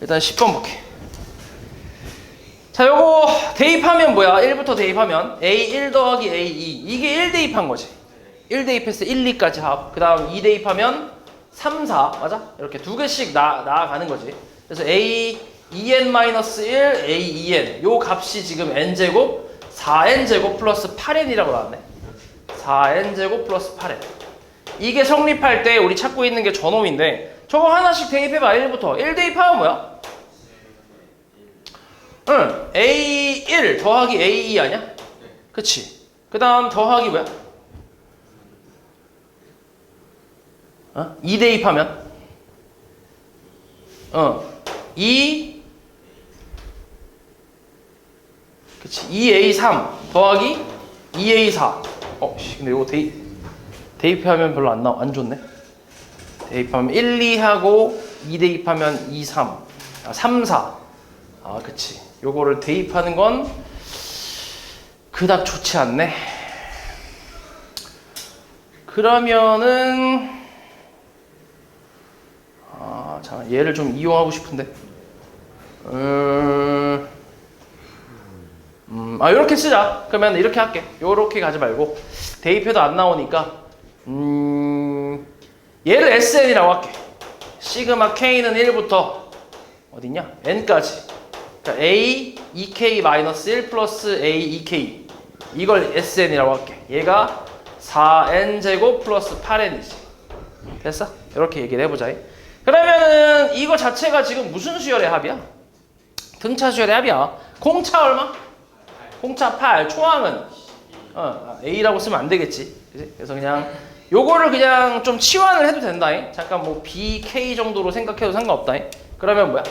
일단 10번 볼게. 자, 요거 대입하면 뭐야? 1부터 대입하면 A1 더하기 A2 이게 1 대입한 거지. 1 대입해서 1, 2까지 합. 그 다음 2 대입하면 3, 4 맞아? 이렇게 두 개씩 나아가는 거지. 그래서 A 2n-1 A 2n 요 값이 지금 n제곱 4n제곱 플러스 8n이라고 나왔네. 4n제곱 플러스 8n. 이게 성립할 때 우리 찾고 있는 게 저놈인데 저거 하나씩 대입해봐. 1부터 1 대입하면 뭐야? 응, A1 더하기 A2 아니야? 그치? 그 다음 더하기 뭐야? 2 대입하면? 2 그치? 2A3 더하기 2A4 근데 이거 대입하면 별로 안 좋네. 대입하면 1, 2하고 2 대입하면 2, 3 3, 4 그치. 요거를 대입하는 건 그닥 좋지 않네. 그러면은 잠깐 얘를 좀 이용하고 싶은데 요렇게 쓰자. 그러면 이렇게 할게. 요렇게 가지 말고 대입해도 안 나오니까 얘를 SN이라고 할게. 시그마 K는 1부터 어딨냐? N까지. 그러니까 A 2K-1 플러스 A 2K 이걸 SN이라고 할게. 얘가 4N제곱 플러스 8N이지. 됐어? 이렇게 얘기를 해보자. 그러면은 이거 자체가 지금 무슨 수열의 합이야? 등차 수열의 합이야. 공차 얼마? 공차 8. 초항은 A라고 쓰면 안 되겠지. 그치? 그래서 그냥 요거를 그냥 좀 치환을 해도 된다. 잠깐 뭐 BK 정도로 생각해도 상관없다. 그러면 뭐야?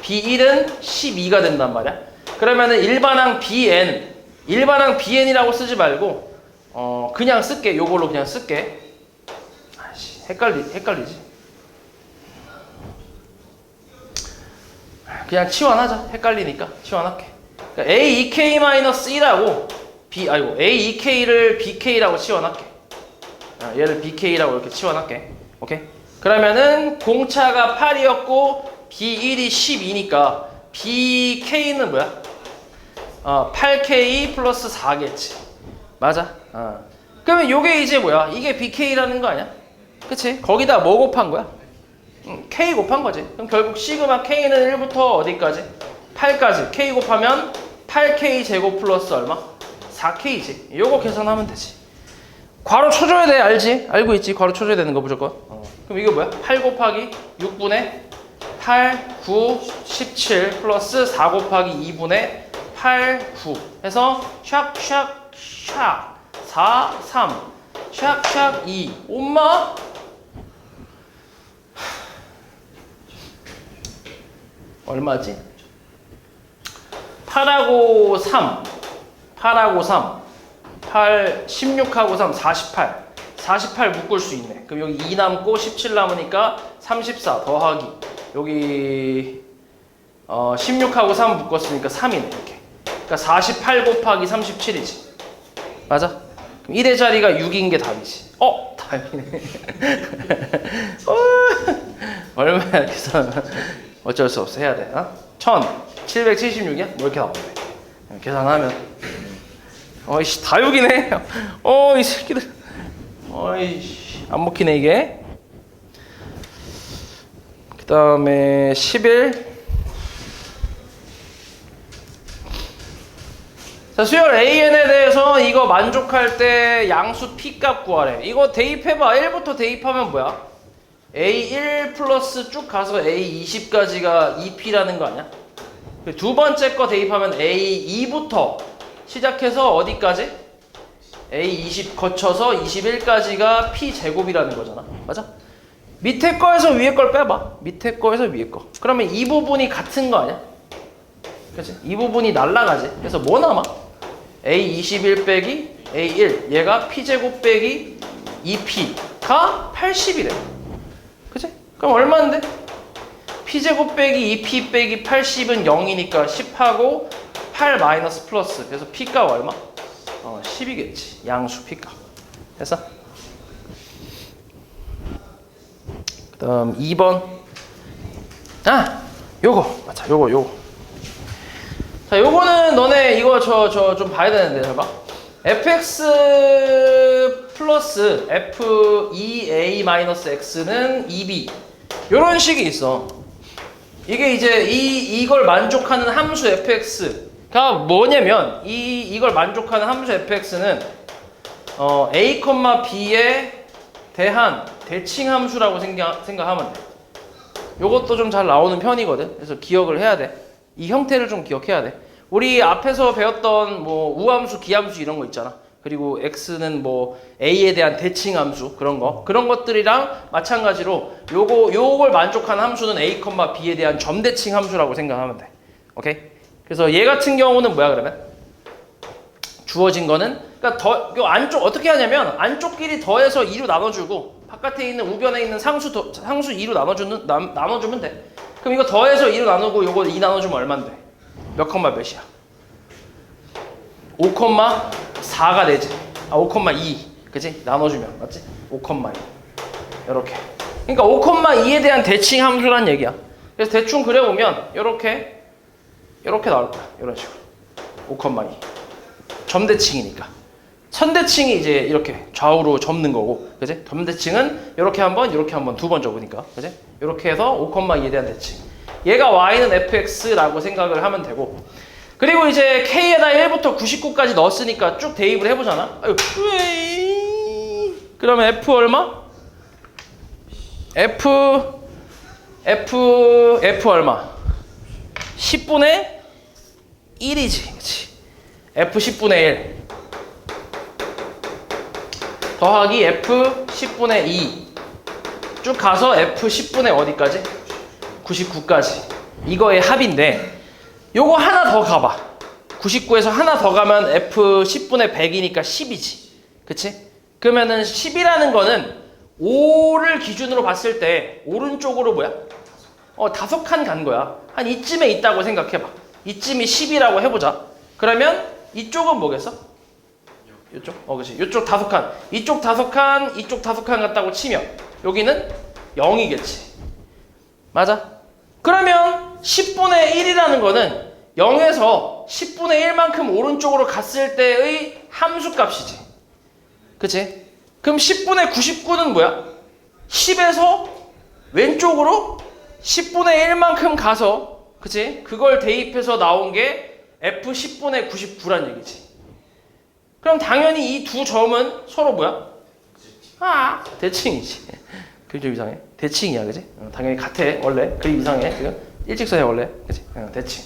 B1은 12가 된단 말이야. 그러면은 일반항 BN이라고 쓰지 말고 그냥 쓸게. 요걸로 그냥 쓸게. 헷갈리지? 그냥 치환하자. 헷갈리니까 치환할게. 그러니까 A2K-1하고 A2K를 BK라고 치환할게. 얘를 BK라고 이렇게 치환할게. 오케이? 그러면은 공차가 8이었고 B1이 12니까 BK는 뭐야? 8K 플러스 4겠지. 맞아? 그러면 요게 이제 뭐야? 이게 BK라는 거 아니야? 그치? 거기다 뭐 곱한 거야? K 곱한 거지. 그럼 결국 시그마 K는 1부터 어디까지? 8까지. K 곱하면 8K 제곱 플러스 얼마? 4K지. 요거 계산하면 되지. 괄호 쳐줘야 돼. 알지? 알고 있지? 괄호 쳐줘야 되는 거 무조건. 그럼 이거 뭐야? 8 곱하기 6분의 8, 9, 17 플러스 4 곱하기 2분의 8, 9 해서 샥샥샥 4, 3 샥샥 2 엄마 얼마지? 8하고 3 8하고 3 8, 16하고 3 48 묶을 수 있네. 그럼 여기 2 남고 17 남으니까 34 더하기 여기 16하고 3 묶었으니까 3이네. 이렇게. 그러니까 48 곱하기 37이지. 맞아? 그럼 1의 자리가 6인 게 답이지. 답이네. 얼마야 계산. 어쩔 수 없어. 해야 돼. 1776이야? 뭐 이렇게 나오네. 계산하면 어이씨 다 6이네. 이 새끼들. 어이씨 안 먹히네 이게. 그 다음에 11. 자, 수열 AN에 대해서 이거 만족할 때 양수 P값 구하래. 이거 대입해봐. 1부터 대입하면 뭐야? A1 플러스 쭉 가서 A20까지가 2P라는 거 아니야? 두 번째 거 대입하면 A2부터 시작해서 어디까지? A20 거쳐서 21까지가 P제곱이라는 거잖아. 맞아? 밑에 거에서 위에 걸 빼봐. 밑에 거에서 위에 거. 그러면 이 부분이 같은 거 아니야? 그치? 이 부분이 날라가지. 그래서 뭐 남아? A21 빼기 A1. 얘가 P제곱 빼기 2P가 80이래. 그치? 그럼 얼마인데? P제곱 빼기 2P 빼기 80은 0이니까 10하고 8 마이너스 플러스. 그래서 P값 얼마? 10이겠지. 양수 P값. 됐어? 그 다음 2번. 요거 맞아. 요거. 자, 요거는 너네 이거 저 좀 봐야 되는데 잘 봐. fx 플러스 f2a-x는 2b 요런 식이 있어. 이게 이제 이걸 만족하는 함수 fx가 뭐냐면 이걸 만족하는 함수 fx는 a, b에 대한 대칭 함수라고 생각하면 돼. 요것도 좀 잘 나오는 편이거든. 그래서 기억을 해야 돼. 이 형태를 좀 기억해야 돼. 우리 앞에서 배웠던 뭐 우함수, 기함수 이런 거 있잖아. 그리고 x는 뭐 a에 대한 대칭 함수 그런 것들이랑 마찬가지로 요걸 만족하는 함수는 a, b에 대한 점대칭 함수라고 생각하면 돼. 오케이? 그래서 얘 같은 경우는 뭐야 그러면? 주어진 거는 그러니까 요 안쪽 어떻게 하냐면 안쪽끼리 더해서 2로 나눠주고 바깥에 있는 우변에 있는 상수 2로 나눠주면 돼. 그럼 이거 더해서 2로 나누고 요거 2 나눠주면 얼만데? 몇 컴마 몇이야? 5,4가 되지. 5,2. 그치? 나눠주면 맞지? 5,2. 이렇게. 그러니까 5,2에 대한 대칭 함수란 얘기야. 그래서 대충 그려보면 이렇게 나올 거야. 이런 식으로. 5,2. 점대칭이니까. 선대칭이 이제 이렇게 좌우로 접는 거고, 그지? 점대칭은 이렇게 한 번, 이렇게 한 번, 두 번 접으니까, 그지? 이렇게 해서 5,2에 대한 대칭. 얘가 y는 fx라고 생각을 하면 되고, 그리고 이제 k에다 1부터 99까지 넣었으니까 쭉 대입을 해보잖아. 아유, 그러면 f 얼마? f 얼마? 10분의 1이지, 그치? f 10분의 1. 더하기 f 10분의 2 쭉 가서 f 10분의 어디까지? 99까지. 이거의 합인데 요거 하나 더 가봐. 99에서 하나 더 가면 f 10분의 100이니까 10이지. 그치? 그러면은 10이라는 거는 5를 기준으로 봤을 때 오른쪽으로 뭐야? 5칸 간 거야. 한 이쯤에 있다고 생각해봐. 이쯤이 10이라고 해보자. 그러면 이쪽은 뭐겠어? 이쪽? 그치. 이쪽 5칸. 이쪽 5칸, 이쪽 5칸 같다고 치면 여기는 0이겠지. 맞아? 그러면 10분의 1이라는 거는 0에서 10분의 1만큼 오른쪽으로 갔을 때의 함수값이지. 그치? 그럼 10분의 99는 뭐야? 10에서 왼쪽으로 10분의 1만큼 가서, 그치? 그걸 대입해서 나온 게 f 10분의 99란 얘기지. 그럼 당연히 이 두 점은 서로 뭐야? 대칭이지. 그게 좀 이상해. 대칭이야, 그지? 당연히 같아, 원래. 그림 이상해. 지금 일직선이야, 원래. 그지? 대칭.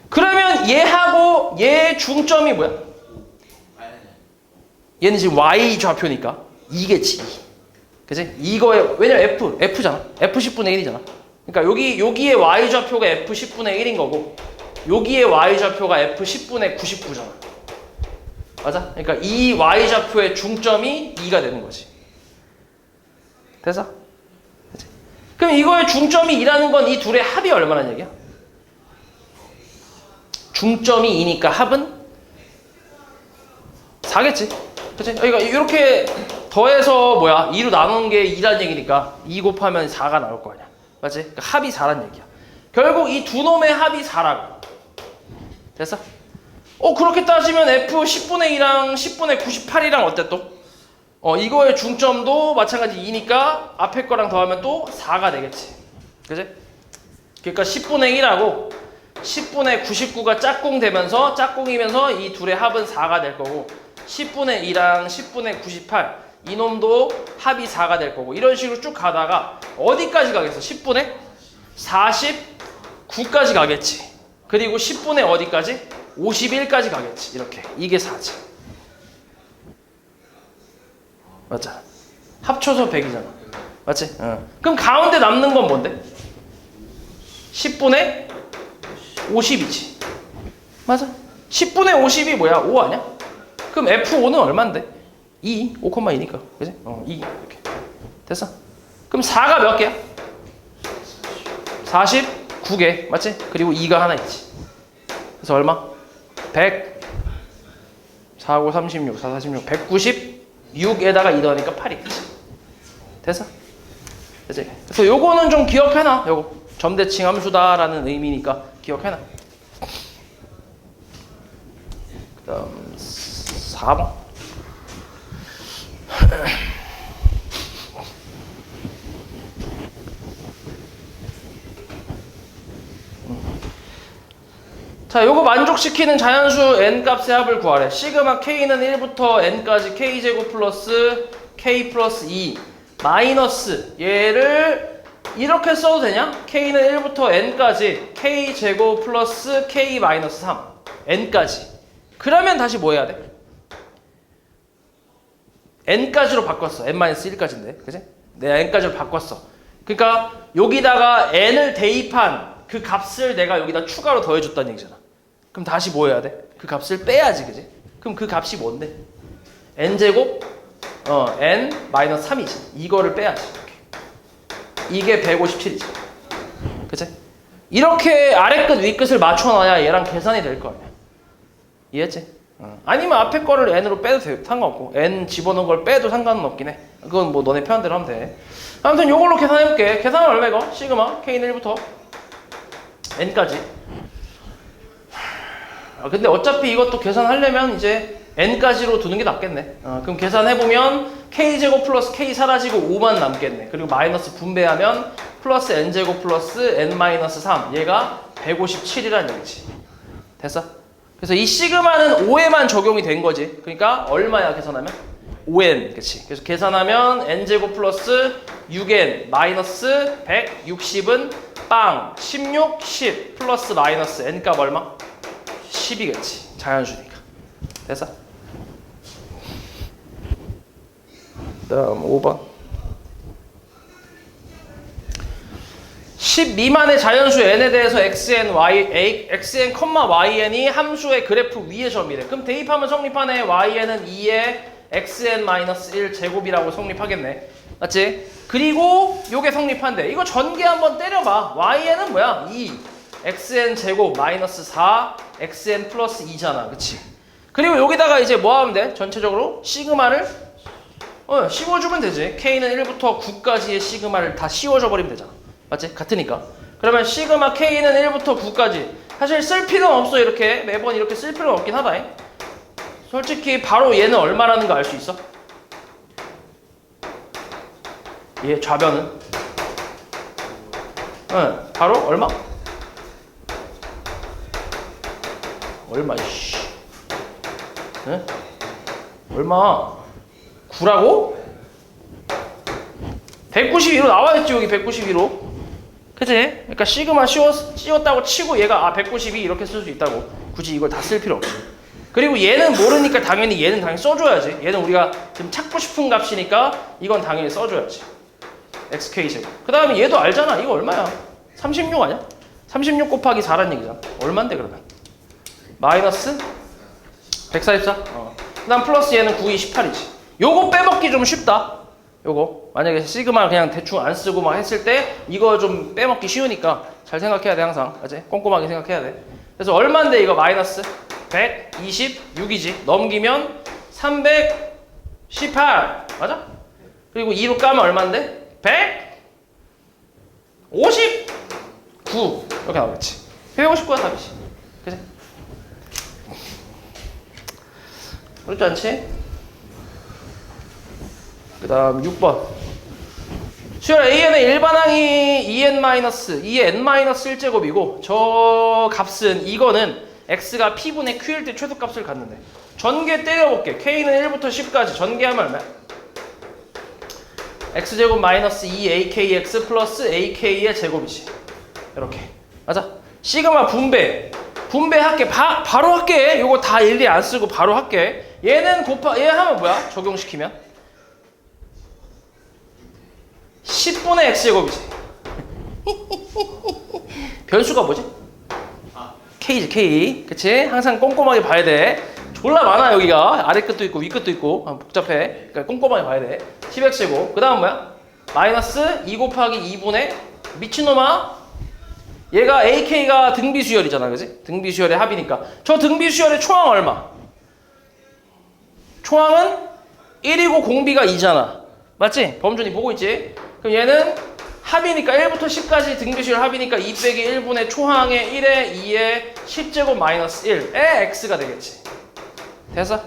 그러면 얘하고 얘 중점이 뭐야? 얘는 지금 y 좌표니까 2겠지. 그지? 이거에, 왜냐면 F잖아. F 10분의 1이잖아. 그러니까 여기에 y 좌표가 F 10분의 1인 거고, 여기에 y 좌표가 F 10분의 99잖아. 맞아? 그러니까 이 y좌표의 중점이 2가 되는 거지. 됐어? 그치? 그럼 이거의 중점이 2라는 건 이 둘의 합이 얼마나 얘기야? 중점이 2니까 합은 4겠지? 그치? 그러니까 이렇게 더해서 2로 나눈 게 2란 얘기니까 2 곱하면 4가 나올 거 아니야. 맞지? 그러니까 합이 4란 얘기야. 결국 이 두 놈의 합이 4라고. 됐어? 그렇게 따지면 F 10분의 2랑 10분의 98이랑 어때 또? 이거의 중점도 마찬가지 2니까 앞에 거랑 더하면 또 4가 되겠지. 그지? 그러니까 10분의 1하고 10분의 99가 짝꿍이면서 이 둘의 합은 4가 될 거고 10분의 2랑 10분의 98 이놈도 합이 4가 될 거고 이런 식으로 쭉 가다가 어디까지 가겠어? 10분의 49까지 가겠지. 그리고 10분의 어디까지? 51까지 가겠지. 이렇게. 이게 4지. 맞잖아. 합쳐서 100이잖아. 맞지? 그럼 가운데 남는 건 뭔데? 10분의 50이지. 맞아. 10분의 50이 뭐야? 5 아니야? 그럼 F5는 얼만데? 2. 5,2니까. 그지? 2. 이렇게. 됐어? 그럼 4가 몇 개야? 49개. 맞지? 그리고 2가 하나 있지. 그래서 얼마? 100, 4, 5, 36, 4, 46, 196에다가 2 더하니까 8이겠지. 됐어? 그치? 그래서 요거는 좀 기억해놔, 요거. 점대칭 함수다라는 의미니까 기억해놔. 그 다음 4번. 자, 요거 만족시키는 자연수 n 값의 합을 구하래. 시그마 k는 1부터 n까지 k제곱 플러스 k 플러스 2 마이너스 얘를 이렇게 써도 되냐? k는 1부터 n까지 k제곱 플러스 k 마이너스 3 n까지. 그러면 다시 뭐 해야 돼? n까지로 바꿨어. n-1까지인데. 그지? 내가 n까지로 바꿨어. 그러니까 여기다가 n을 대입한 그 값을 내가 여기다 추가로 더해줬다는 얘기잖아. 그럼 다시 뭐 해야 돼? 그 값을 빼야지, 그지? 그럼 그 값이 뭔데? n제곱 n-3이지. 이거를 빼야지. 이게 157이지. 그치? 이렇게 아래끝 위끝을 맞춰놔야 얘랑 계산이 될 거 아니야. 이해했지? 아니면 앞에 거를 n으로 빼도 돼. 상관없고 n 집어넣은 걸 빼도 상관은 없긴 해. 그건 뭐 너네 편한대로 하면 돼. 아무튼 요걸로 계산해볼게. 계산은 얼마 이거? 시그마 k는 1부터 n까지. 근데 어차피 이것도 계산하려면 이제 n까지로 두는 게 낫겠네. 그럼 계산해보면 k제곱 플러스 k 사라지고 5만 남겠네. 그리고 마이너스 분배하면 플러스 n제곱 플러스 n-3 얘가 157이라는 얘기지. 됐어? 그래서 이 시그마는 5에만 적용이 된 거지. 그러니까 얼마야 계산하면? 5n. 그치? 그래서 계산하면 n제곱 플러스 6n 마이너스 160은 빵 16, 10 플러스 마이너스 n값 얼마? 10이겠지. 자연수니까. 됐어? 다음 5번 10 미만의 자연수 n에 대해서 xn, xn, yn이 함수의 그래프 위의 점이래. 그럼 대입하면 성립하네. yn은 2의 xn-1 제곱이라고 성립하겠네. 맞지? 그리고 요게 성립한대. 이거 전개 한번 때려봐.yn은 뭐야? 2 xn 제곱 마이너스 4 xn 플러스 2잖아. 그치? 그리고 여기다가 이제 뭐 하면 돼? 전체적으로 시그마를 씌워주면 되지. k는 1부터 9까지의 시그마를 다 씌워줘 버리면 되잖아. 맞지? 같으니까. 그러면 시그마 k는 1부터 9까지. 사실 쓸 필요는 없어. 이렇게 매번 이렇게 쓸 필요는 없긴 하다. 솔직히 바로 얘는 얼마라는 거 알 수 있어? 얘 좌변은? 바로 얼마? 얼마? 씨. 응? 얼마? 9라고? 192로 나와있지. 여기 192로. 그치? 그러니까 시그마 씌웠다고 치고 얘가 192 이렇게 쓸 수 있다고. 굳이 이걸 다 쓸 필요 없지. 그리고 얘는 모르니까 당연히 얘는 당연히 써줘야지. 얘는 우리가 지금 찾고 싶은 값이니까 이건 당연히 써줘야지. xk제곱. 그 다음에 얘도 알잖아. 이거 얼마야? 36 아니야? 36 곱하기 4란 얘기잖아. 얼만데 그러면? 마이너스 144? 그 다음 플러스 얘는 9, 2, 18이지. 요거 빼먹기 좀 쉽다. 요거 만약에 시그마 그냥 대충 안 쓰고 막 했을 때 이거 좀 빼먹기 쉬우니까 잘 생각해야 돼. 항상. 알지? 꼼꼼하게 생각해야 돼. 그래서 얼만데 이거 마이너스 126이지. 넘기면 318 맞아? 그리고 2로 까면 얼만데? 159 이렇게 나오겠지. 159가 답이지. 그치? 그렇지 않지? 그 다음 6번 수열 AN의 일반항이 2n-2의 n-1제곱이고 저 값은 이거는 x가 p분의 q일 때 최소값을 갖는데 전개 때려볼게. k는 1부터 10까지 전개하면 얼마야? x제곱 마이너스 2akx 플러스 ak의 제곱이지. 이렇게 맞아? 시그마 분배할게. 바로 할게. 요거 다 일일이 안 쓰고 바로 할게. 얘는 얘 하면 뭐야? 적용시키면 10분의 x제곱이지. 변수가 뭐지? k지 k. 그치? 항상 꼼꼼하게 봐야 돼. 졸라 많아 여기가. 아래 끝도 있고 위 끝도 있고 복잡해. 그러니까 꼼꼼하게 봐야 돼. 10x제곱. 그 다음 뭐야? 마이너스 2 곱하기 2분의 미친놈아. 얘가 ak가 등비수열이잖아. 그치? 등비수열의 합이니까. 저 등비수열의 초항 얼마? 초항은 1이고 공비가 2잖아. 맞지? 범준이 보고 있지? 그럼 얘는 합이니까 1부터 10까지 등비수열 합이니까 2 빼기 1분의 초항의 1에 2에 10제곱 마이너스 1에 x가 되겠지. 됐어?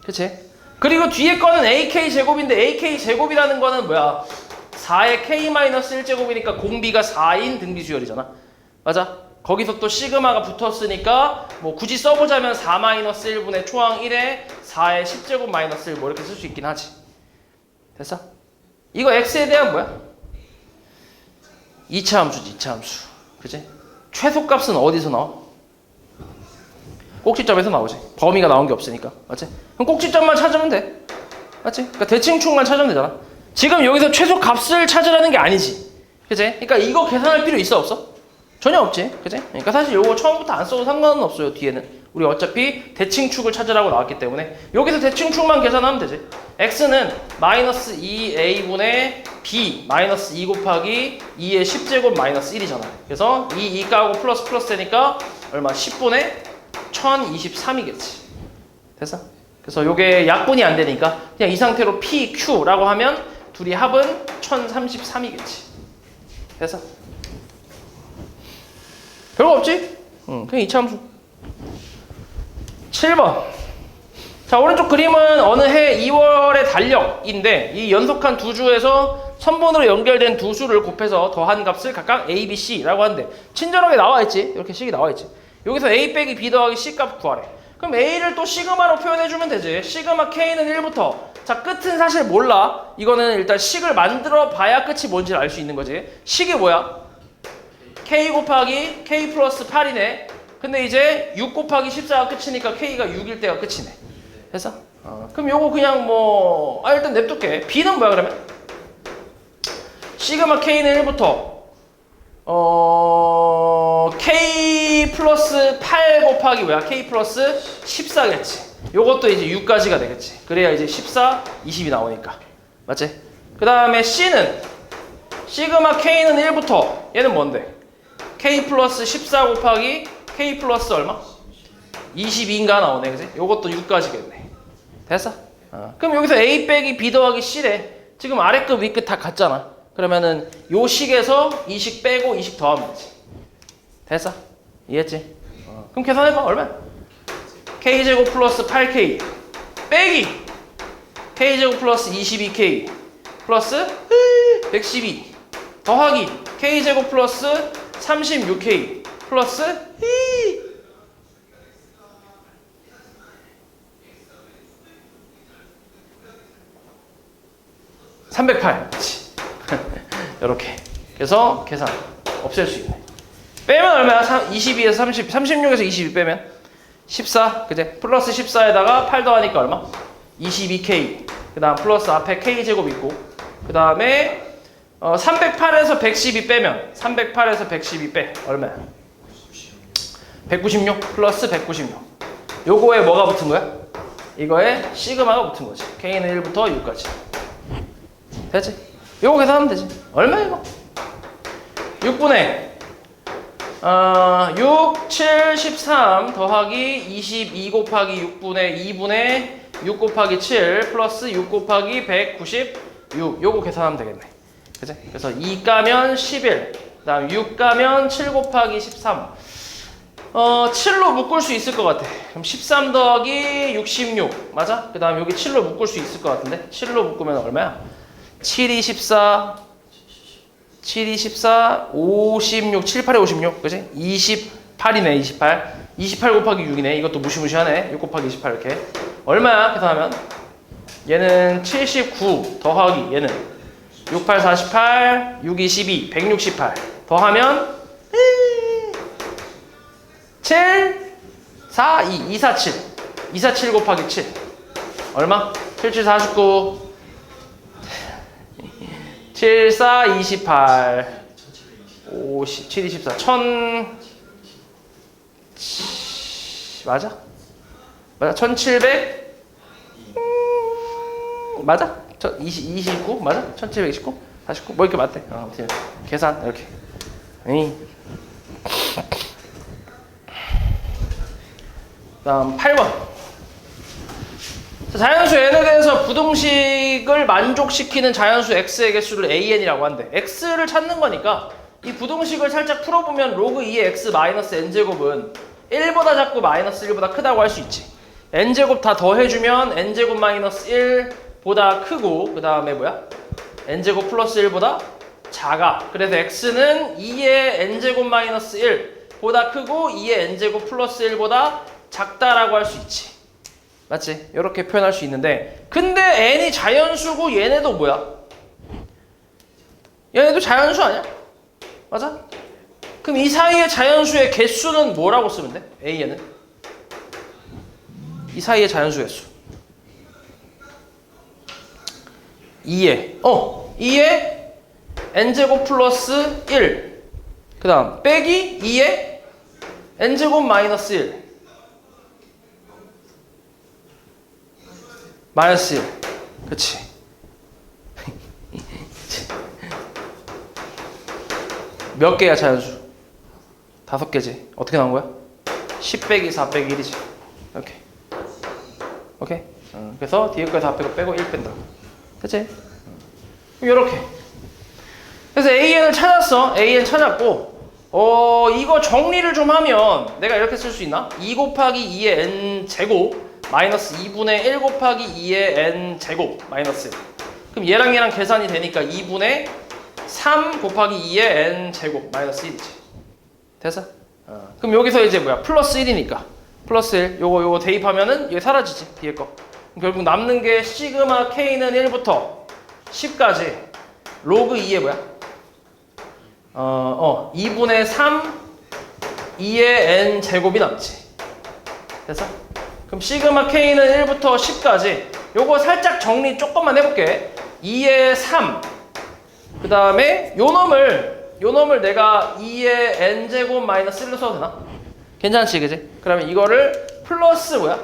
그치? 그리고 뒤에 거는 AK 제곱인데 AK 제곱이라는 거는 뭐야? 4의 K 마이너스 1제곱이니까 공비가 4인 등비수열이잖아. 맞아? 거기서 또 시그마가 붙었으니까 뭐 굳이 써보자면 4 마이너스 1분의 초항 1에 4의 10제곱 마이너스 1 뭐 이렇게 쓸 수 있긴 하지. 됐어? 이거 x에 대한 뭐야? 2차 함수지, 2차 함수. 그치? 최소값은 어디서 나와? 꼭지점에서 나오지. 범위가 나온 게 없으니까. 맞지? 그럼 꼭지점만 찾으면 돼. 맞지? 그러니까 대칭축만 찾으면 되잖아. 지금 여기서 최소값을 찾으라는 게 아니지. 그치? 그러니까 이거 계산할 필요 있어, 없어? 전혀 없지. 그치? 그러니까 사실 이거 처음부터 안 써도 상관은 없어요, 뒤에는. 우리 어차피 대칭축을 찾으라고 나왔기 때문에 여기서 대칭축만 계산하면 되지. x는 마이너스 2a분의 b 마이너스 2 곱하기 2의 10제곱 마이너스 1이잖아. 그래서 2 까고 플러스 되니까 얼마? 10분의 1023이겠지. 됐어? 그래서 요게 약분이 안 되니까 그냥 이 상태로 p, q라고 하면 둘이 합은 1033이겠지. 됐어? 별거 없지? 그냥 2차 함수. 7번. 자, 오른쪽 그림은 어느 해 2월의 달력인데 이 연속한 두 주에서 선분으로 연결된 두 수를 곱해서 더한 값을 각각 A, B, C라고 하는데 친절하게 나와있지. 이렇게 식이 나와있지. 여기서 A 빼기 B 더하기 C 값 구하래. 그럼 A를 또 시그마로 표현해주면 되지. 시그마 K는 1부터. 자, 끝은 사실 몰라. 이거는 일단 식을 만들어 봐야 끝이 뭔지 알 수 있는 거지. 식이 뭐야? K 곱하기 K 플러스 8이네. 근데 이제 6 곱하기 14가 끝이니까 K가 6일 때가 끝이네. 됐어? 그럼 요거 그냥 뭐 일단 냅둘게. B는 뭐야 그러면? 시그마 K는 1부터 K 플러스 8 곱하기 뭐야? K 플러스 14겠지. 요것도 이제 6까지가 되겠지. 그래야 이제 14, 20이 나오니까. 맞지? 그 다음에 C는 시그마 K는 1부터 얘는 뭔데? K 플러스 14 곱하기 K 플러스 얼마? 22인가 나오네. 그지? 요것도 6까지겠네. 됐어? 그럼 여기서 A 빼기 B 더하기 C래. 지금 아래 끝, 위 끝 다 같잖아. 그러면은 요 식에서 이 식 빼고 이 식 더하면 되지. 됐어? 이해했지? 그럼 계산해봐. 얼마야? K제곱 플러스 8K 빼기 K제곱 플러스 22K 플러스 112 더하기 K제곱 플러스 36K 플러스 308. 이렇게. 그래서 계산 없앨 수 있네. 빼면 얼마야? 22에서 30, 36에서 22 빼면 14. 그제? 플러스 14에다가 8 더하니까 얼마? 22K. 그 다음 플러스 앞에 K제곱 있고. 그 다음에 308에서 112 빼면 308에서 112 빼. 얼마야? 196 플러스 196. 요거에 뭐가 붙은 거야? 이거에 시그마가 붙은 거지. K는 1부터 6까지. 됐지? 요거 계산하면 되지. 얼마야 이거? 6분의 6, 7, 13 더하기 22 곱하기 6분의 2분의 6 곱하기 7 플러스 6 곱하기 196. 요거 계산하면 되겠네. 그치? 그래서 2 까면 11. 그 다음 6 까면 7 곱하기 13. 7로 묶을 수 있을 것 같아. 그럼 13 더하기 66. 맞아? 그 다음 여기 7로 묶을 수 있을 것 같은데? 7로 묶으면 얼마야? 7, 2, 14. 7, 2, 14. 56. 7, 8에 56. 그치? 28이네, 28. 28 곱하기 6이네. 이것도 무시무시하네. 6 곱하기 28 이렇게. 얼마야? 계산하면? 얘는 79 더하기 얘는 6, 8, 48. 6, 2, 12. 168. 더하면 7, 4, 2, 2, 4, 7. 2, 4, 7 곱하기 7. 얼마? 7, 7, 49. 7, 4, 28. 50, 7, 24. 1000. 맞아? 맞아? 1700? 맞아? 29? 맞아? 1729? 49? 뭐 이렇게 맞대. 아무튼 계산 이렇게. 다음 8번. 자, 자연수 n에 대해서 그래서 부등식을 만족시키는 자연수 x의 개수를 an이라고 한대. x를 찾는 거니까 이 부등식을 살짝 풀어보면 로그 2의 x 마이너스 n제곱은 1보다 작고 마이너스 1보다 크다고 할 수 있지. n제곱 다 더해주면 n제곱 마이너스 1보다 크고 그 다음에 뭐야? n제곱 플러스 1보다 작아. 그래서 x는 2의 n제곱 마이너스 1보다 크고 2의 n제곱 플러스 1보다 작다라고 할 수 있지. 맞지? 이렇게 표현할 수 있는데 근데 n이 자연수고 얘네도 뭐야? 얘네도 자연수 아니야? 맞아? 그럼 이 사이의 자연수의 개수는 뭐라고 쓰면 돼? a에는 이 사이의 자연수 개수 2에 2에 n제곱 플러스 1 그 다음 빼기 2에 n제곱 마이너스 1 마이너스 1 그치 몇 개야 자연수? 5개지. 어떻게 나온 거야? 10 빼기 4 빼기 1이지. 오케이. 오케이? 그래서 뒤에 거 4 빼고 1 뺀다. 됐지? 요렇게. 그래서 AN을 찾았어. AN 찾았고 이거 정리를 좀 하면 내가 이렇게 쓸 수 있나? 2 곱하기 2의 n 제곱 마이너스 2분의 1 곱하기 2의 n 제곱 마이너스 1. 그럼 얘랑 계산이 되니까 2분의 3 곱하기 2의 n 제곱 마이너스 1이지. 됐어? 그럼 여기서 이제 뭐야? 플러스 1이니까 플러스 1 요거 대입하면은 얘 사라지지 뒤에 거. 결국 남는 게 시그마 k는 1부터 10까지 로그 2의 뭐야? 2분의 3 2의 n 제곱이 남지. 됐어? 그럼 시그마 k는 1부터 10까지 요거 살짝 정리 조금만 해볼게. 2의 3 그 다음에 요 놈을 내가 2의 n제곱 마이너스 1로 써도 되나? 괜찮지 그지? 그러면 이거를 플러스 뭐야?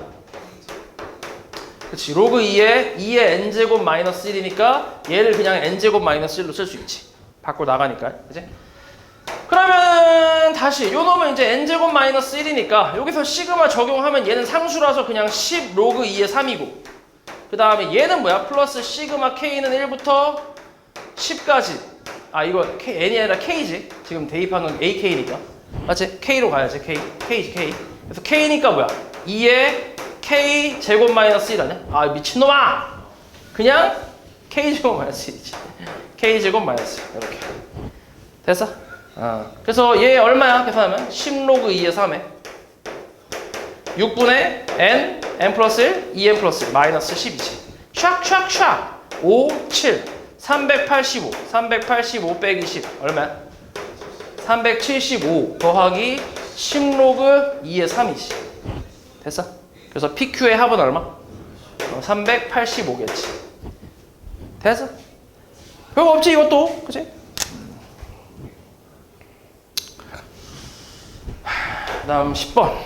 그치 로그 2의 n제곱 마이너스 1이니까 얘를 그냥 n제곱 마이너스 1로 쓸 수 있지. 밖으로 나가니까 그지? 그러면 다시 요 놈은 이제 n제곱 마이너스 1이니까 여기서 시그마 적용하면 얘는 상수라서 그냥 10 로그 2의 3이고 그 다음에 얘는 뭐야? 플러스 시그마 k는 1부터 10까지 이거 n이 아니라 k지. 지금 대입한 건 ak니까 맞지? k로 가야지. k지 k. 그래서 k니까 뭐야? 2의 k 제곱 마이너스 1 아니야? 미친놈아! 그냥 k 제곱 마이너스 1이지. k 제곱 마이너스 1 이렇게 됐어? 그래서 얘 얼마야? 계산하면 10 로그 2의 3에 6분의 n 플러스 1 2n 플러스 1 마이너스 10이지. 샥 5 7 385 빼기 10 얼마야? 375 더하기 10 로그 2의 3이지. 됐어? 그래서 PQ의 합은 얼마? 385겠지. 됐어? 별거 없지 이것도. 그치? 그 다음 10번.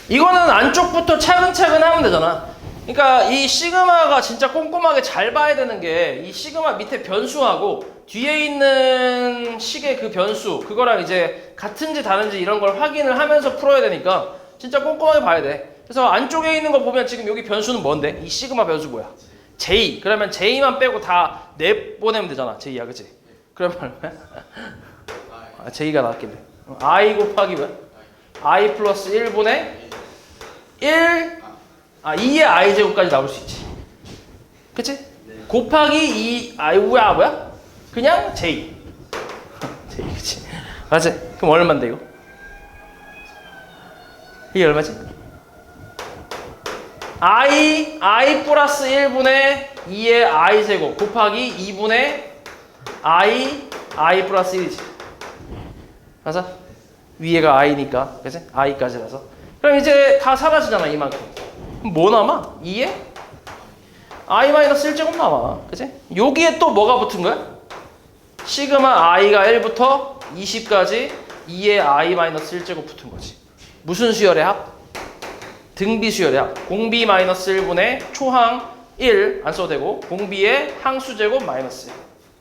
이거는 안쪽부터 차근차근 하면 되잖아. 그러니까 이 시그마가 진짜 꼼꼼하게 잘 봐야 되는 게 이 시그마 밑에 변수하고 뒤에 있는 식의 그 변수 그거랑 이제 같은지 다른지 이런 걸 확인을 하면서 풀어야 되니까 진짜 꼼꼼하게 봐야 돼. 그래서 안쪽에 있는 거 보면 지금 여기 변수는 뭔데? 이 시그마 변수 뭐야? J. 그러면 J만 빼고 다 내보내면 되잖아. J야 그치? 그러면 얼마야? J가 나왔길래 I 곱하기 뭐야? I 플러스 1분의 1 2의 I 제곱까지 나올 수 있지. 그치? 네. 곱하기 2 뭐야? 그냥 J. J 그치? 맞지? 그럼 얼마인데 이거? 이게 얼마지? I 플러스 1분의 2의 I 제곱 곱하기 2분의 I 플러스 1이지. 맞아? 위에가 I니까 그치? I까지라서 그럼 이제 다 사라지잖아 이만큼. 뭐 남아? 2에? I-1제곱 남아. 그치? 여기에 또 뭐가 붙은 거야? 시그마 I가 1부터 20까지 2에 I-1제곱 붙은 거지. 무슨 수열의 합? 등비 수열의 합. 공비 마이너스 1분의 초항 1 안 써도 되고 공비의 항수제곱 마이너스 1.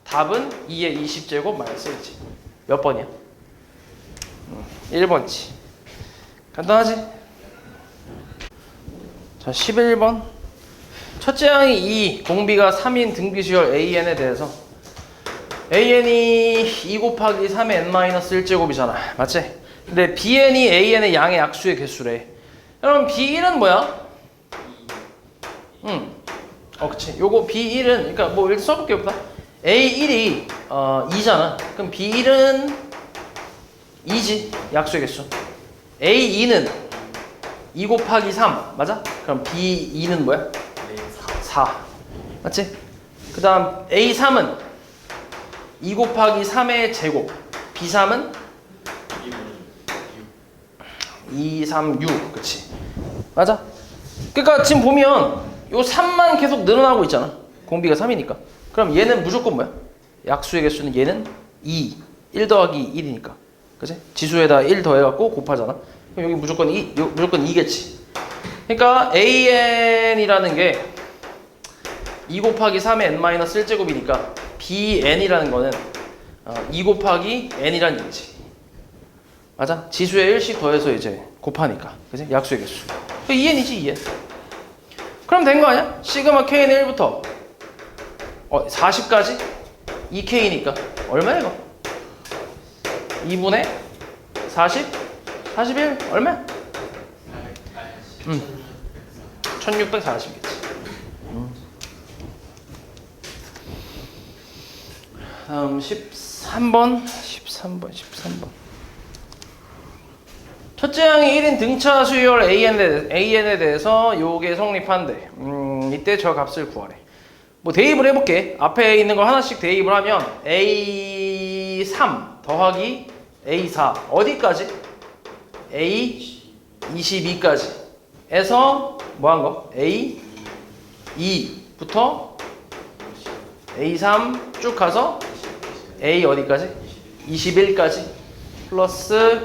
답은 2의 20제곱 마이너스 1이지. 몇 번이야? 1번이지. 간단하지? 자, 11번. 첫째 항이 2, 공비가 3인 등비수열 AN에 대해서 AN이 2 곱하기 3의 n-1제곱이잖아. 맞지? 근데 BN이 AN의 양의 약수의 개수래. 그럼 B1은 뭐야? 그치. 요거 B1은, 그러니까 뭐 일단 써볼게요. A1이 2잖아. 그럼 B1은 2지. 약수의 개수. A2는 2 곱하기 3. 맞아? 그럼 B2는 뭐야? 4. 맞지? 그 다음 A3은 2 곱하기 3의 제곱. B3은 2, 3, 6. 그치? 맞아? 그러니까 지금 보면 요 3만 계속 늘어나고 있잖아. 공비가 3이니까. 그럼 얘는 무조건 뭐야? 약수의 개수는 얘는 2. 1 더하기 1이니까. 그치? 지수에다 1 더해갖고 곱하잖아. 그럼 여기 무조건 2겠지. 그러니까 AN이라는 게 2 곱하기 3의 n-1제곱이니까 BN이라는 거는 2 곱하기 n이라는 얘기지. 맞아? 지수에 1씩 더해서 이제 곱하니까. 그치? 약수의 개수. 2n이지 2n. 그럼 된 거 아니야? 시그마 k는 1부터 40까지 2k니까 얼마야 이거? 2분의 40? 41? 얼마야? 1640이겠지. 다음 13번. 첫째 항이 1인 등차 수열 AN에 대해서 요게 성립한대. 이때 저 값을 구하래. 뭐 대입을 해볼게. 앞에 있는 거 하나씩 대입을 하면 A3 더하기 A4 어디까지? A22까지 에서 뭐 한 거? A2부터 A3 쭉 가서 A 어디까지? 21까지 플러스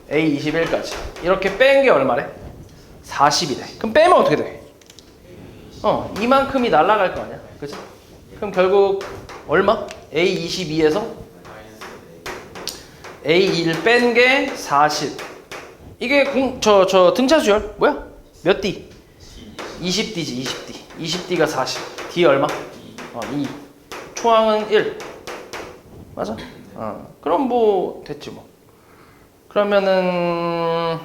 A21까지 이렇게 뺀 게 얼마래? 40이래. 그럼 빼면 어떻게 돼? 이만큼이 날아갈 거 아니야? 그치? 그럼 결국 얼마? A22에서 A2를 뺀 게 40. 이게 저 등차 수열 뭐야? 몇 D? 20D지 20D. 20D가 40. D 얼마? 2. 초항은 1. 맞아? 그럼 뭐 됐지 뭐. 그러면은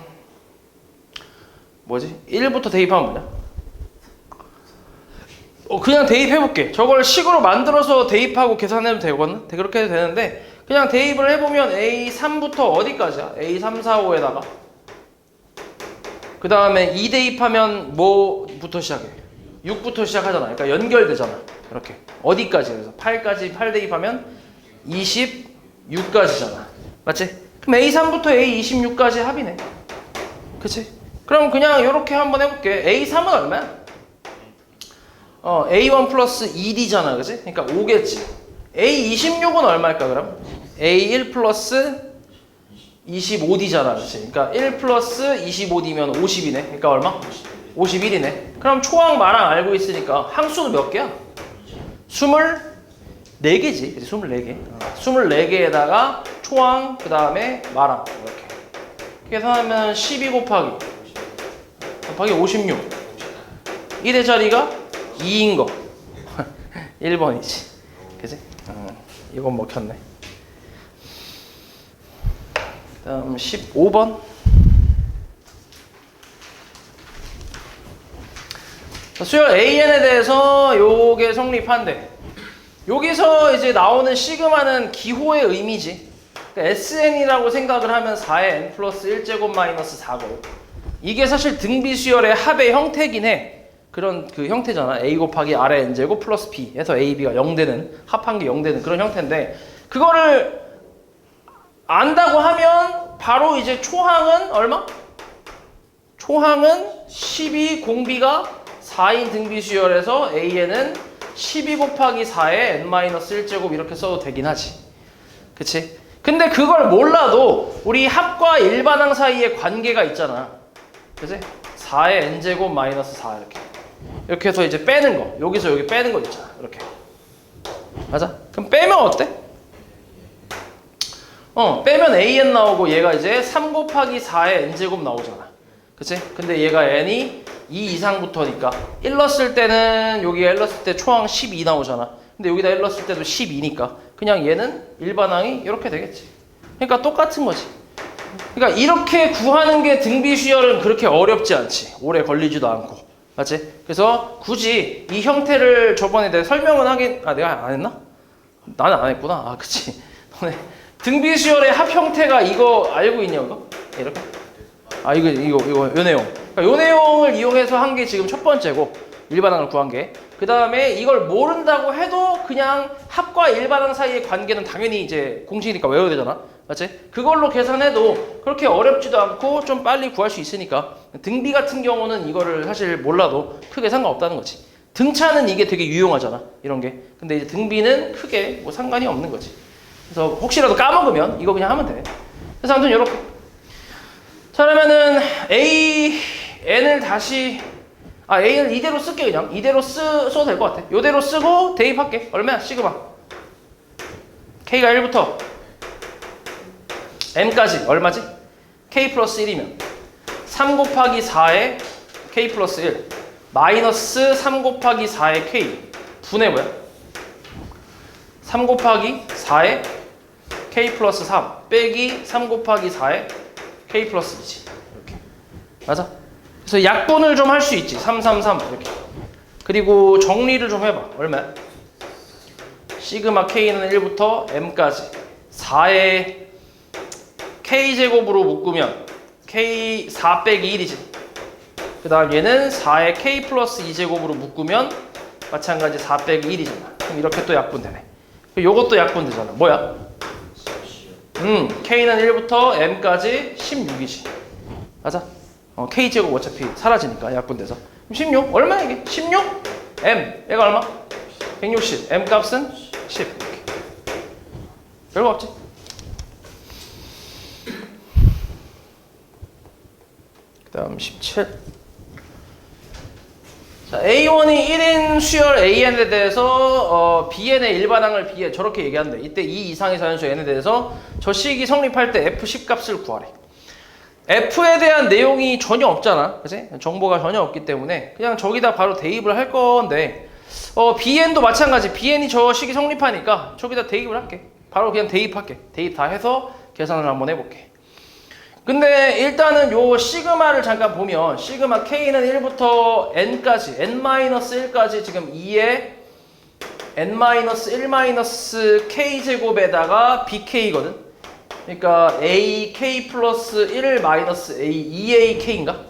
뭐지? 1부터 대입하면 뭐냐? 그냥 대입해볼게. 저걸 식으로 만들어서 대입하고 계산해도 되거든? 그렇게 해도 되는데 그냥 대입을 해보면 A3부터 어디까지야? A3, 4, 5에다가 그 다음에 2 대입하면 뭐부터 시작해? 6부터 시작하잖아. 그러니까 연결되잖아. 이렇게 어디까지? 그래서 8까지 8 대입하면 26까지잖아. 맞지? 그럼 A3부터 A26까지 합이네. 그치? 그럼 그냥 이렇게 한번 해볼게. A3은 얼마야? A1 플러스 2D잖아. 그치? 그러니까 5겠지. A26은 얼마일까 그럼? A1 플러스 25D잖아. 그치? 그러니까 1 플러스 25D면 50이네. 그러니까 얼마? 51이네. 그럼 초항 마랑 알고 있으니까 항수는 몇 개야? 24개지. 그치? 24개. 24개에다가 초항, 그 다음에 마랑. 이렇게. 계산하면 12 곱하기 56. 1의 자리가 2인 거. 1번이지. 그치? 이건 먹혔네. 다음 15번. 수열 AN에 대해서 요게 성립한대. 여기서 이제 나오는 시그마는 기호의 의미지. 그러니까 SN이라고 생각을 하면 4의 n 플러스 1제곱 마이너스 4고 이게 사실 등비수열의 합의 형태긴 해. 그런 그 형태잖아. A 곱하기 R의 n제곱 플러스 B 해서 A, B가 0되는 합한 게 0되는 그런 형태인데 그거를 안다고 하면 바로 이제 초항은 얼마? 초항은 12 공비가 4인 등비수열에서 AN은 12 곱하기 4의 n-1제곱 이렇게 써도 되긴 하지. 그치? 근데 그걸 몰라도 우리 합과 일반항 사이에 관계가 있잖아. 그치? 4의 n제곱 마이너스 4 이렇게. 이렇게 해서 이제 빼는 거. 여기서 여기 빼는 거 있잖아. 이렇게. 맞아? 그럼 빼면 어때? 빼면 AN 나오고 얘가 이제 3 곱하기 4의 n제곱 나오잖아. 그치? 근데 얘가 n이 2 이상부터니까 1 넣었을 때는 여기가 1 넣었을 때 초항 12 나오잖아. 근데 여기다 1 넣었을 때도 12니까 그냥 얘는 일반항이 이렇게 되겠지. 그러니까 똑같은 거지. 그러니까 이렇게 구하는 게 등비 수열은 그렇게 어렵지 않지. 오래 걸리지도 않고. 맞지? 그래서 굳이 이 형태를 저번에 내가 설명은 하긴 내가 안 했나? 나는 안 했구나. 아 그치. 너네 등비 수열의 합 형태가 이거 알고 있냐 이거? 이렇게? 이거 요 내용. 그러니까 요 내용을 이용해서 한 게 지금 첫 번째고 일반항을 구한 게. 그 다음에 이걸 모른다고 해도 그냥 합과 일반항 사이의 관계는 당연히 이제 공식이니까 외워야 되잖아. 맞지? 그걸로 계산해도 그렇게 어렵지도 않고 좀 빨리 구할 수 있으니까 등비 같은 경우는 이거를 사실 몰라도 크게 상관없다는 거지. 등차는 이게 되게 유용하잖아. 이런 게. 근데 이제 등비는 크게 뭐 상관이 없는 거지. 그래서 혹시라도 까먹으면 이거 그냥 하면 돼. 그래서 아무튼 이렇게. 자 그러면은 n을 다시 a를 이대로 쓸게. 그냥 이대로 써도 될 것 같아. 이대로 쓰고 대입할게. 얼마야? 시그마 k가 1부터 m까지 얼마지? k 플러스 1이면 3 곱하기 4에 k 플러스 1 마이너스 3 곱하기 4에 k 분의 뭐야? 3 곱하기 4에 k 플러스 3 빼기 3 곱하기 4에 k 플러스 2지. 이렇게. 맞아? 그래서 약분을 좀 할 수 있지. 3, 3, 3 이렇게. 그리고 정리를 좀 해봐. 얼마야? 시그마 k는 1부터 m까지 4에 k제곱으로 묶으면 k 4 빼기 1이지. 그 다음 얘는 4에 k 플러스 2제곱으로 묶으면 마찬가지 4 빼기 1이잖아. 그럼 이렇게 또 약분되네. 요것도 약분되잖아. 뭐야? k는 1부터 m까지 16이지. 맞아? k제곱 어차피 사라지니까 약분돼서. 그럼 16 얼마야 이게? 16? m 얘가 얼마? 160 m 값은 10 이렇게. 별거 없지? 그 다음 17. 자, A1이 1인 수열 AN에 대해서 BN의 일반항을 B에 저렇게 얘기한대. 이때 2 이상의 자연수 N에 대해서 저 식이 성립할 때 F10 값을 구하래. F에 대한 내용이 전혀 없잖아. 그치? 정보가 전혀 없기 때문에 그냥 저기다 바로 대입을 할 건데 BN도 마찬가지. BN이 저 식이 성립하니까 저기다 대입을 할게. 바로 그냥 대입할게. 대입 다 해서 계산을 한번 해볼게. 근데 일단은 요 시그마를 잠깐 보면 시그마 K는 1부터 N까지 N-1까지 지금 2에 N-1-K BK거든. 그러니까 AK 플러스 1 마이너스 A 2AK인가?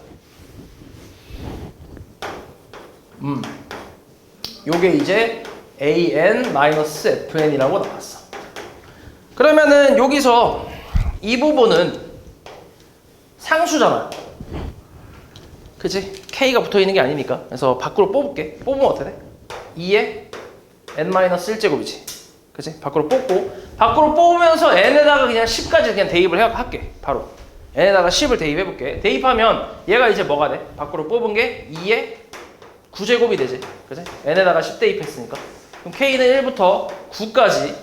요게 이제 AN-FN이라고 나왔어. 그러면은 여기서 이 부분은 상수잖아. 그치? K가 붙어 있는 게 아니니까. 그래서 밖으로 뽑을게. 뽑으면 어떻게 돼? 2에 N-1제곱이지. 그치? 밖으로 뽑고. 밖으로 뽑으면서 N에다가 그냥 10까지 그냥 대입을 할게. 바로. N에다가 10을 대입해볼게. 대입하면 얘가 이제 뭐가 돼? 밖으로 뽑은 게 2에 9제곱이 되지. 그치? N에다가 10 대입했으니까. 그럼 K는 1부터 9까지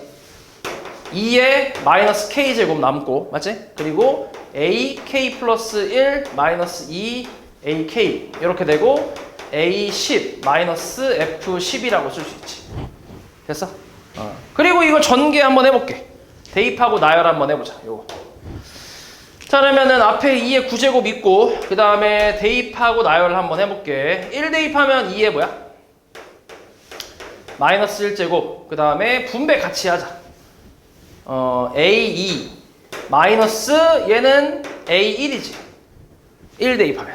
2에 마이너스 K제곱 남고. 맞지? 그리고 AK 플러스 1 마이너스 2 AK 이렇게 되고 A10 마이너스 F10이라고 쓸 수 있지. 됐어? 그리고 이거 전개 한번 해볼게. 대입하고 나열 한번 해보자. 요거. 자 그러면은 앞에 2의 9제곱 있고 그 다음에 대입하고 나열을 한번 해볼게. 1 대입하면 2의 뭐야? 마이너스 1제곱. 그 다음에 분배 같이 하자. A2 마이너스 얘는 A1이지. 1 대입하면.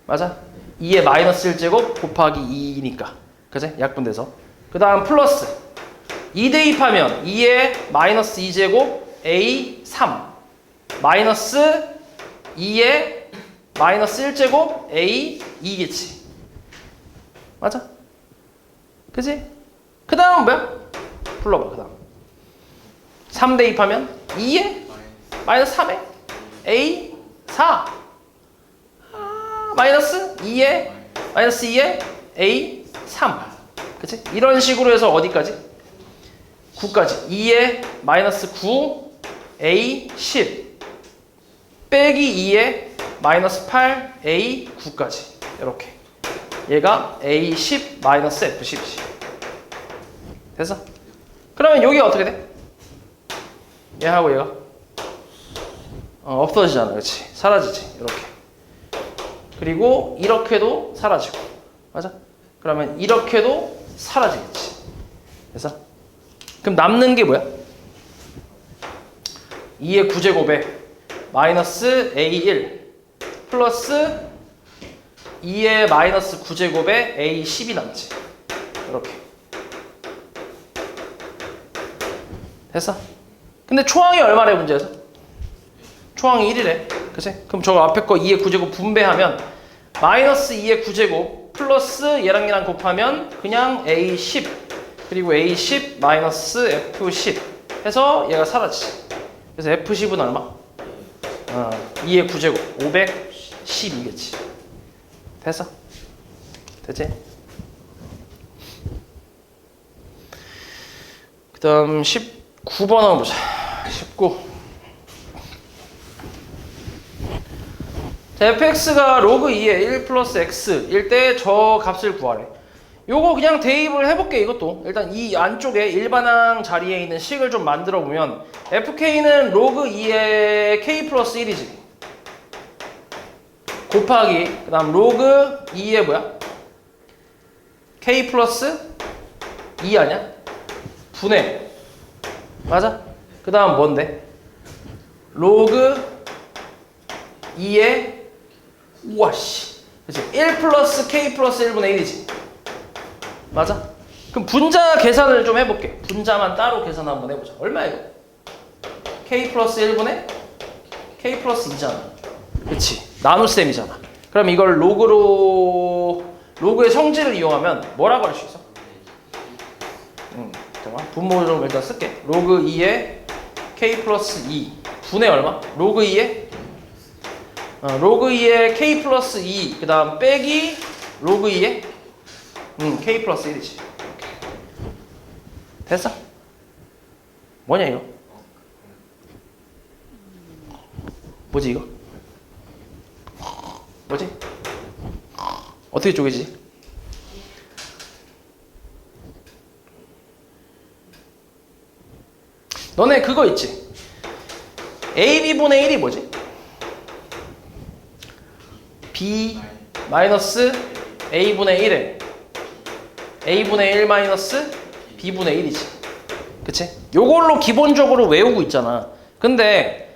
맞아? 2의 마이너스 1제곱 곱하기 2니까. 그치? 약분돼서. 그 다음 플러스 2 대입하면 2의 마이너스 2제곱 A3 마이너스 2의 마이너스 1제곱 A2겠지. 맞아? 그치? 그 다음은 뭐야? 불러봐. 그 다음 3 대입하면 2에 마이너스 3에 A4 마이너스 2에 마이너스 2에 A3 그치? 이런 식으로 해서 어디까지? 9까지 2에 마이너스 9 A10 빼기 2에 마이너스 8 A 9까지 이렇게 얘가 A 10 마이너스 F 10이지. 됐어? 그러면 여기 어떻게 돼? 얘하고 얘가 없어지잖아. 그렇지? 사라지지. 이렇게. 그리고 이렇게도 사라지고. 맞아? 그러면 이렇게도 사라지겠지. 됐어? 그럼 남는 게 뭐야? 2의 9제곱에 마이너스 A1 플러스 2의 마이너스 9제곱에 A10이 남지. 이렇게. 됐어? 근데 초항이 얼마래 문제에서? 초항이 1이래. 그치? 그럼 저거 앞에 거 2의 9제곱 분배하면 마이너스 2의 9제곱 플러스 얘랑 곱하면 그냥 A10 그리고 A10 마이너스 F10 해서 얘가 사라지지. 그래서 F10은 얼마? 2의 9제곱 512겠지. 됐어? 됐지? 그 다음 19번 한번 보자. 19. 자, fx가 로그 2의 1 플러스 x일 때 저 값을 구하래. 요거 그냥 대입을 해볼게. 이것도 일단 이 안쪽에 일반항 자리에 있는 식을 좀 만들어 보면 fk는 로그 2의 k 플러스 1이지 곱하기 그 다음 로그 2의 뭐야? k 플러스 2 아니야? 분해. 맞아? 그 다음 뭔데? 로그 2의 우와씨 그치? 1 플러스 k 플러스 1분의 1이지. 맞아? 그럼 분자 계산을 좀 해볼게. 분자만 따로 계산 한번 해보자. 얼마야 이거? k 플러스 1분의 k 플러스 2잖아. 그치? 나눗셈이잖아. 그럼 이걸 로그의 성질을 이용하면 뭐라고 할 수 있어? 잠깐만. 분모를 좀 일단 쓸게. 로그 2의 k 플러스 2 분의 얼마? 로그 2의 로그 2의 k 플러스 2 그 다음 빼기 로그 2의 k 플러스 1이지. 됐어? 뭐냐 이거? 뭐지 이거? 뭐지? 어떻게 쪼개지? 너네 그거 있지? AB분의 1이 뭐지? B 마이너스 A분의 1에 A분의 1 마이너스 B분의 1이지. 그치? 요걸로 기본적으로 외우고 있잖아. 근데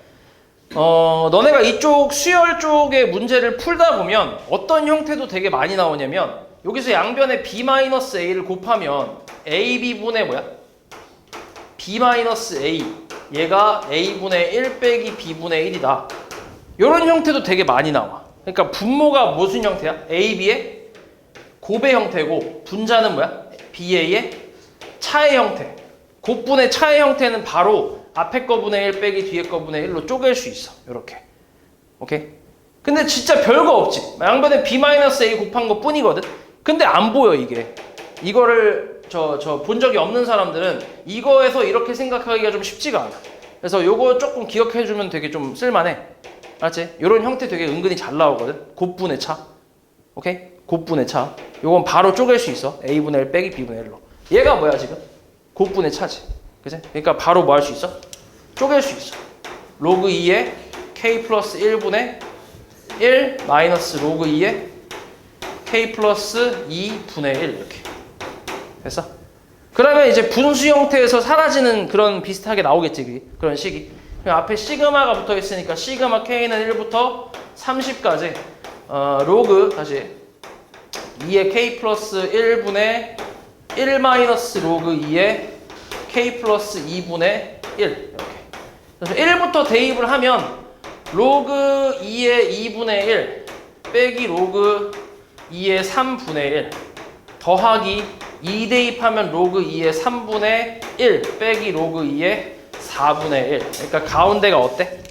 너네가 이쪽 수열 쪽의 문제를 풀다 보면 어떤 형태도 되게 많이 나오냐면 여기서 양변에 B 마이너스 A를 곱하면 AB분의 뭐야? B 마이너스 A 얘가 A분의 1 빼기 B분의 1이다. 요런 형태도 되게 많이 나와. 그러니까 분모가 무슨 형태야? AB의 곱의 형태고 분자는 뭐야? BA의 차의 형태. 곱분의 차의 형태는 바로 앞에 거분의 1 빼기 뒤에 거분의 1로 쪼갤 수 있어. 요렇게. 오케이? 근데 진짜 별거 없지. 양변에 B-A 곱한 것 뿐이거든. 근데 안 보여 이게. 이거를 본 적이 없는 사람들은 이거에서 이렇게 생각하기가 좀 쉽지가 않아. 그래서 요거 조금 기억해주면 되게 좀 쓸만해. 알았지? 요런 형태 되게 은근히 잘 나오거든. 곱분의 차. 오케이? 곱분의 차. 요건 바로 쪼갤 수 있어. A분의 1 빼기 B분의 1로. 얘가 뭐야 지금? 곱분의 차지. 그치? 그러니까 바로 뭐 할 수 있어? 쪼갤 수 있어. 로그 2의 K 플러스 1분의 1 마이너스 로그 2의 K 플러스 2분의 1 이렇게. 됐어? 그러면 이제 분수 형태에서 사라지는 그런 비슷하게 나오겠지. 그런 식이. 앞에 시그마가 붙어 있으니까 시그마 K는 1부터 30까지 로그 다시 2의 K 플러스 1분의 1 마이너스 로그 2의 K 플러스 2분의 1 이렇게. 그래서 1부터 대입을 하면 로그 2의 2분의 1 빼기 로그 2의 3분의 1 더하기 2 대입하면 로그 2의 3분의 1 빼기 로그 2의 4분의 1. 그러니까 가운데가 어때?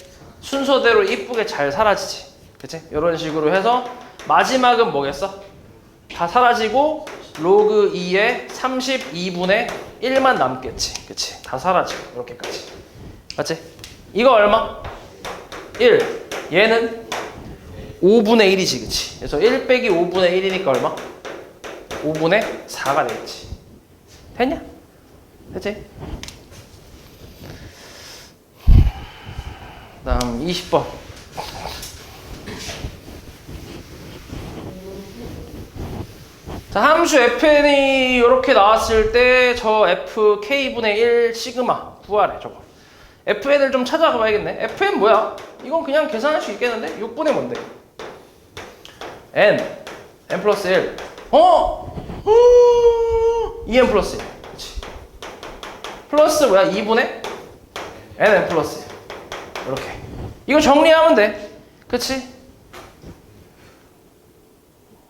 순서대로 이쁘게 잘 사라지지. 그치? 이런 식으로 해서 마지막은 뭐겠어? 다 사라지고 로그 2의 32분의 1만 남겠지. 그치? 다 사라지고 이렇게까지. 맞지? 이거 얼마? 1. 얘는 5분의 1이지, 그치? 그래서 1 빼기 5분의 1이니까 얼마? 5분의 4가 되겠지. 됐냐? 됐지? 다음 20번. 자, 함수 fn이 이렇게 나왔을 때 저 fk분의 1 시그마 구하래, 저거. fn을 좀 찾아가 봐야겠네. fn 뭐야? 이건 그냥 계산할 수 있겠는데? 6분의 뭔데? n 플러스 1. 2n 플러스 1. 그치. 플러스 뭐야? 2분의 n 플러스 1. 이렇게. 이거 정리하면 돼. 그치?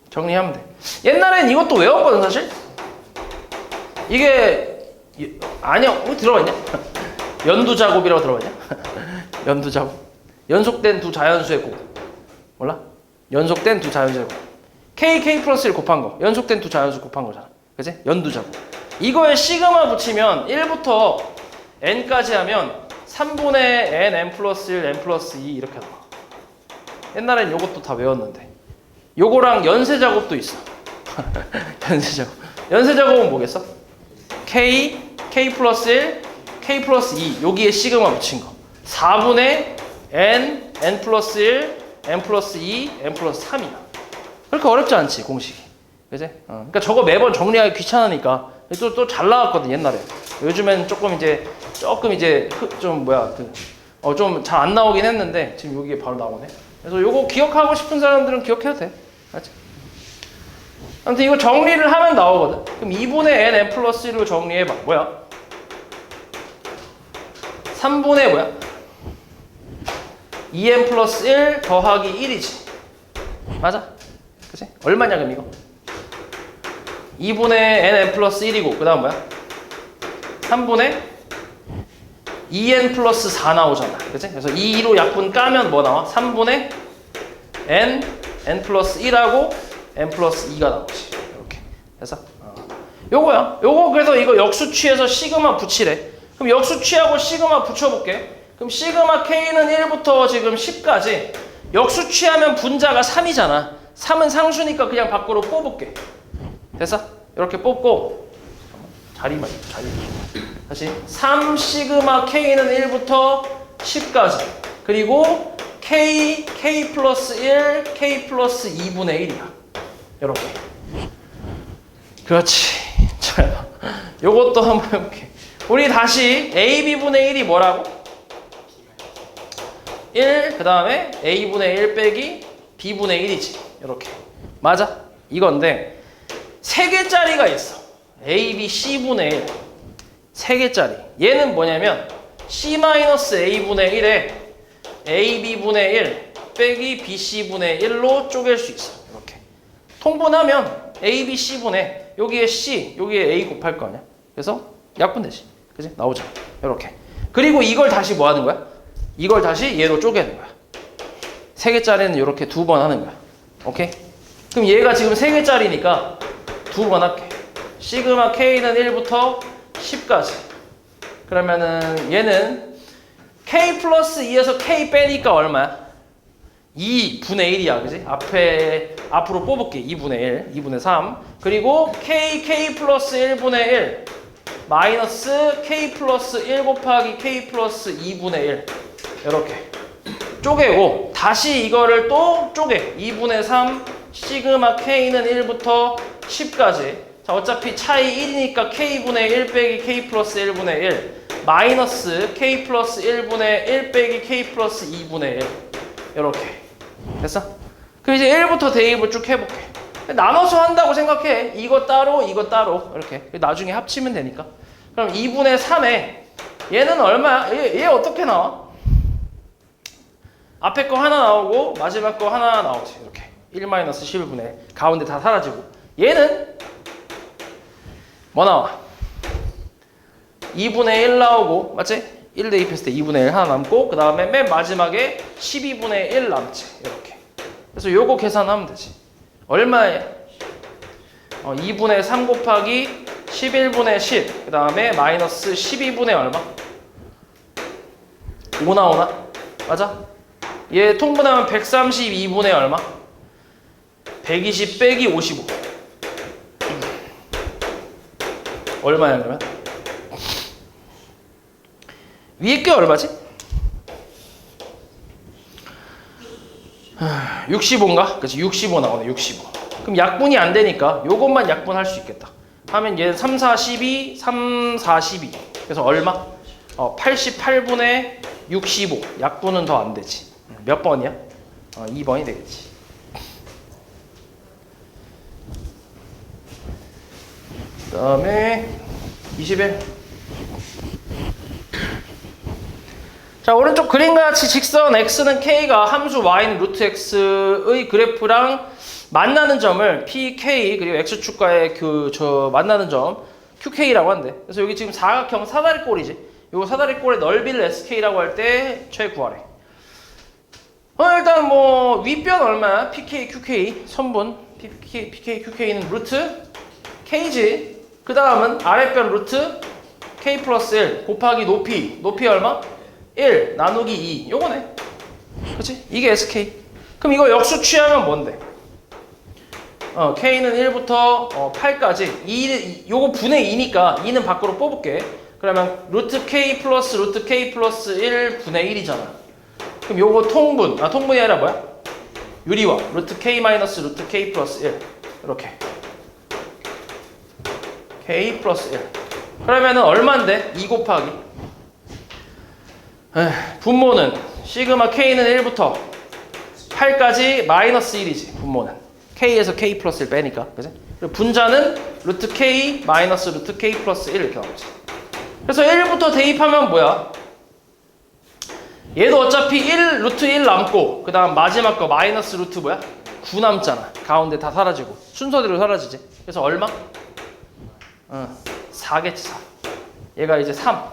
정리하면 돼. 옛날엔 이것도 외웠거든, 사실. 이게 아니야, 들어봤냐? 연두자곱이라고 들어봤냐? 연두자곱. 연속된 두 자연수의 곱. 몰라? 연속된 두 자연수의 곱. k 플러스 1 곱한 거. 연속된 두 자연수 곱한 거잖아. 그치? 연두자곱. 이거에 시그마 붙이면 1부터 n까지 하면 3분의 n 플러스 1, n 플러스 2 이렇게 나와. 옛날엔 요것도 다 외웠는데. 요거랑 연쇄작업도 있어. 연쇄작업. 연쇄작업은 뭐겠어? k 플러스 1, k 플러스 2. 여기에 시그마 붙인 거. 4분의 n 플러스 1, n 플러스 2, n 플러스 3이야. 그렇게 어렵지 않지, 공식이. 그지? 그러니까 저거 매번 정리하기 귀찮으니까. 또 잘 나왔거든, 옛날에. 요즘엔 조금 이제 좀 뭐야, 좀 잘 안 나오긴 했는데, 지금 여기에 바로 나오네. 그래서 요거 기억하고 싶은 사람들은 기억해도 돼. 알지? 아무튼 이거 정리를 하면 나오거든. 그럼 2분의 n 플러스 1로 정리해봐. 뭐야? 3분의 뭐야? 2n 플러스 1 더하기 1이지. 맞아? 그치? 얼마냐 그럼 이거? 2분의 n 플러스 1이고 그 다음 뭐야? 3분의 2n 플러스 4 나오잖아. 그치? 그래서 2로 약분 까면 뭐 나와? 3분의 n 플러스 1하고 n 플러스 2가 나오지. 이렇게. 그래서 요거야. 요거 그래서 이거 역수 취해서 시그마 붙이래. 그럼 역수 취하고 시그마 붙여볼게. 그럼 시그마 k는 1부터 지금 10까지 역수 취하면 분자가 3이잖아. 3은 상수니까 그냥 밖으로 뽑을게. 됐어? 이렇게 뽑고 자리만 다시 3 시그마 k는 1부터 10까지 그리고 k 플러스 1, k 플러스 2분의 1이야. 이렇게. 그렇지. 자, 요것도 한번 해볼게. 우리 다시 ab분의 1이 뭐라고? 1, 그 다음에 a분의 1 빼기 b분의 1이지. 이렇게. 맞아? 이건데 3개짜리가 있어. a, b, c분의 1. 3개짜리. 얘는 뭐냐면 c-a분의 1에 ab분의 1 빼기 bc분의 1로 쪼갤 수 있어. 이렇게. 통분하면 a, b, c분의 여기에 c, 여기에 a 곱할 거 아니야? 그래서 약분되지. 그지? 나오죠. 이렇게. 그리고 이걸 다시 뭐 하는 거야? 이걸 다시 얘로 쪼개는 거야. 3개짜리는 이렇게 2번 하는 거야. 오케이? 그럼 얘가 지금 3개짜리니까 2번 할게. 시그마 k는 1부터 10까지. 그러면은 얘는 k 플러스 2에서 k 빼니까 얼마야? 2분의 1이야. 그지? 앞으로 뽑을게. 2분의 1, 2분의 3. 그리고 k 플러스 1분의 1 마이너스 k 플러스 1 곱하기 k 플러스 2분의 1 이렇게 쪼개고 다시 이거를 또 쪼개. 2분의 3 시그마 k는 1부터 10까지. 자, 어차피 차이 1이니까 k분의 1 빼기 k 플러스 1분의 1 마이너스 k 플러스 1분의 1 빼기 k 플러스 2분의 1 이렇게. 됐어? 그럼 이제 1부터 대입을 쭉 해볼게. 나눠서 한다고 생각해. 이거 따로 이거 따로 이렇게. 나중에 합치면 되니까. 그럼 2분의 3에 얘는 얼마야? 얘 어떻게 나와? 앞에 거 하나 나오고 마지막 거 하나 나오지. 이렇게 1-11분의 1 가운데 다 사라지고. 얘는 뭐 나와? 2분의 1 나오고 맞지? 1 대입했을 때 2분의 1 하나 남고 그 다음에 맨 마지막에 12분의 1 남지. 이렇게. 그래서 요거 계산하면 되지. 얼마예요? 2분의 3 곱하기 11분의 10 그 다음에 마이너스 12분의 얼마? 5 나오나? 맞아? 얘 통분하면 132분의 얼마? 120 빼기 55 얼마야 그러면? 위에 게 얼마지? 65인가? 그치 65 나오네 65 그럼 약분이 안 되니까 요것만 약분할 수 있겠다 하면 얘는 3, 4, 12 3, 4, 12 그래서 얼마? 88분의 65 약분은 더 안 되지 몇 번이야? 2번이 되겠지 그 다음에 21 자 오른쪽 그림과 같이 직선 x는 k가 함수 y는 루트 x의 그래프랑 만나는 점을 pk 그리고 x축과의 그 만나는 점 qk라고 한대 그래서 여기 지금 사각형 사다리꼴이지 요거 사다리꼴의 넓이를 sk라고 할 때 최 구하래 일단 뭐 윗변 얼마야? pk qk 선분 pk qk는 루트 k지 그 다음은 아랫변 루트 k 플러스 1 곱하기 높이 얼마? 1 나누기 2 요거네 그치? 이게 SK 그럼 이거 역수 취하면 뭔데? K는 1부터 8까지 요거 분의 2니까 2는 밖으로 뽑을게 그러면 루트 K 플러스 1 분의 1이잖아 그럼 요거 통분이 아니라 뭐야? 유리화 루트 K 마이너스 루트 K 플러스 1 이렇게 K 플러스 1 그러면은 얼만데? 2 곱하기 분모는 시그마 K는 1부터 8까지 마이너스 1이지 분모는 K에서 K 플러스 1 빼니까 그치? 그리고 분자는 루트 K 마이너스 루트 K 플러스 1 이렇게 나오지 그래서 1부터 대입하면 뭐야? 얘도 어차피 1 루트 1 남고 그 다음 마지막 거 마이너스 루트 뭐야? 9 남잖아 가운데 다 사라지고 순서대로 사라지지 그래서 얼마? 4겠지 4 얘가 이제 3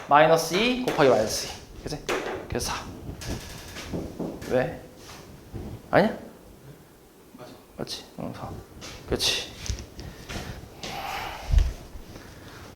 마이너스 2 곱하기 마이너스 2 그치? 그래서 4 왜? 아니야? 맞지? 4 그치